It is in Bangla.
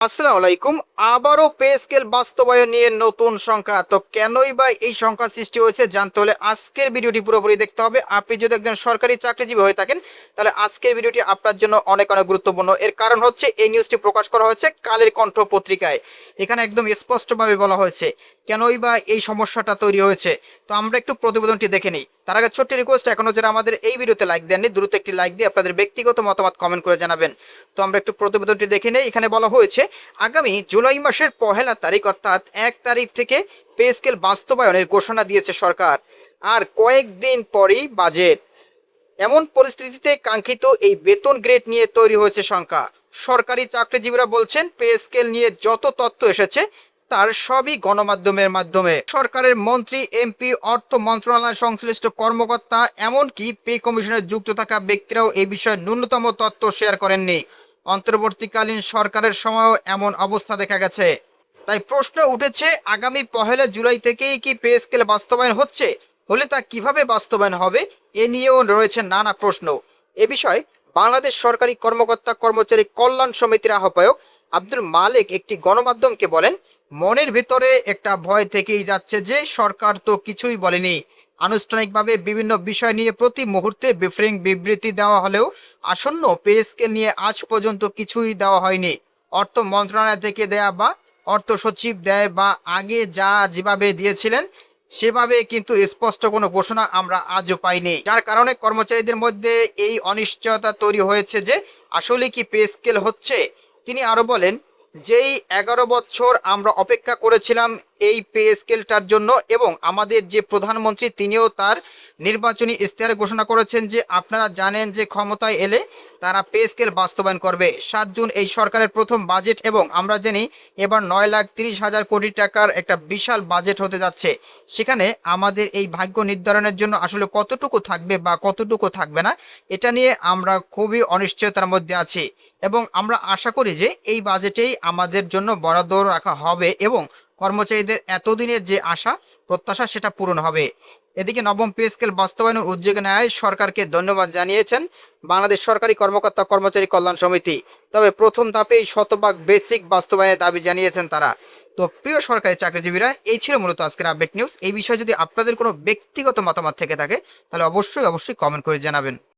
আসসালামু আলাইকুম। আবারও পে স্কেল বাস্তবায়ন নিয়ে নতুন সংখ্যা। তো কেনই বা এই সংখ্যা সৃষ্টি হয়েছে জানতে হলে আজকের ভিডিওটি পুরোপুরি দেখতে হবে। আপনি যদি একজন সরকারি চাকরিজীবী হয়ে থাকেন তাহলে আজকের ভিডিওটি আপনার জন্য অনেক অনেক গুরুত্বপূর্ণ। এর কারণ হচ্ছে এই নিউজটি প্রকাশ করা হয়েছে কালের কণ্ঠ পত্রিকায়। এখানে একদম স্পষ্টভাবে বলা হয়েছে কেনই বা এই সমস্যাটা তৈরি হয়েছে। তো আমরা একটু প্রতিবেদনটি দেখে নিই। তার আগে ছোট্ট রিকোয়েস্ট, এখনো যারা আমাদের এই ভিডিওতে লাইক দেননি দ্রুত একটি লাইক দিয়ে আপনাদের ব্যক্তিগত মতামত কমেন্ট করে জানাবেন। তো আমরা একটু প্রতিবেদনটি দেখে নেই। এখানে বলা হয়েছে আগামী জুলাই মাসের 1 তারিখ অর্থাৎ 1 তারিখ থেকে পে স্কেল বাস্তবায়নের ঘোষণা দিয়েছে সরকার। আর কয়েকদিন পরেই বাজেট। এমন পরিস্থিতিতে কাঙ্ক্ষিত এই বেতন গ্রেড নিয়ে তৈরি হয়েছে শঙ্কা। সরকারি চাকরিজীবীরা বলছেন পে স্কেল নিয়ে যত তথ্য এসেছে তার সবই গণমাধ্যমের মাধ্যমে। সরকারের মন্ত্রী, এমপি, অর্থ মন্ত্রণালয় সংশ্লিষ্ট কর্মকর্তা এমনকি পে কমিশনে যুক্ত থাকা ব্যক্তিরাও এই বিষয়ে ন্যূনতম তথ্য শেয়ার করেননি। অন্তর্বর্তীকালীন সরকারের সময়ও এমন অবস্থা দেখা গেছে। তাই প্রশ্ন উঠেছে, আগামী 1 জুলাই থেকেই কি পে স্কেল বাস্তবায়ন হচ্ছে? হলে তা কিভাবে বাস্তবায়ন হবে এ নিয়েও রয়েছে নানা প্রশ্ন। এ বিষয়ে বাংলাদেশ সরকারি কর্মকর্তা কর্মচারী কল্যাণ সমিতির আহ্বায়ক আব্দুল মালিক একটি গণমাধ্যমকে বলেন, মনের ভিতরে একটা ভয় থেকেই যাচ্ছে যে সরকার তো কিছুই বলেনি। আনুষ্ঠানিকভাবে বিভিন্ন বিষয় নিয়ে প্রতি মুহূর্তে বিবৃতি দেওয়া হলেও আসন্ন পে স্কেল নিয়ে আজ পর্যন্ত কিছুই দেওয়া হয়নি। অর্থ মন্ত্রণালয় থেকে দেয়া বা অর্থ সচিব দেয় বা আগে যেভাবে দিয়েছিলেন সেভাবে কিন্তু স্পষ্ট কোনো ঘোষণা আমরা আজও পাইনি, যার কারণে কর্মচারীদের মধ্যে এই অনিশ্চয়তা তৈরি হয়েছে যে আসলে কি পে স্কেল হচ্ছে। তিনি আরো বলেন, যেই 11 বছর আমরা অপেক্ষা করেছিলাম এই পে স্কেলটার জন্য এবং আমাদের যে প্রধানমন্ত্রী তিনিও তার নির্বাচনী ইশতেহারে ঘোষণা করেছেন যে আপনারা জানেন যে ক্ষমতায় এলে তারা পে স্কেল বাস্তবায়ন করবে। 7 জুন এই সরকারের প্রথম বাজেট এবং আমরা জানি এবার 9,30,000 কোটি টাকার একটা বিশাল বাজেট হতে যাচ্ছে। সেখানে আমাদের এই ভাগ্য নির্ধারণের জন্য আসলে কতটুকু থাকবে বা কতটুকু থাকবে না এটা নিয়ে আমরা খুবই অনিশ্চয়তার মধ্যে আছি এবং আমরা আশা করি যে এই বাজেটেই আমাদের জন্য বরাদ্দ রাখা হবে এবং কর্মচারীদের এতদিনের যে আশা প্রত্যাশা সেটা পূরণ হবে। এদিকে নবম পে স্কেল বাস্তবায়নের উদ্যোগ নেয় সরকারকে ধন্যবাদ জানিয়েছেন বাংলাদেশ সরকারি কর্মকর্তা কর্মচারী কল্যাণ সমিতি। তবে প্রথম ধাপেই শতভাগ বেসিক বাস্তবায়নের দাবি জানিয়েছেন তারা। তো প্রিয় সরকারি চাকরিজীবীরা, এই ছিল মূলত আজকের আপডেট নিউজ। এই বিষয়ে যদি আপনাদের কোনো ব্যক্তিগত মতামত থেকে থাকে তাহলে অবশ্যই কমেন্ট করে জানাবেন।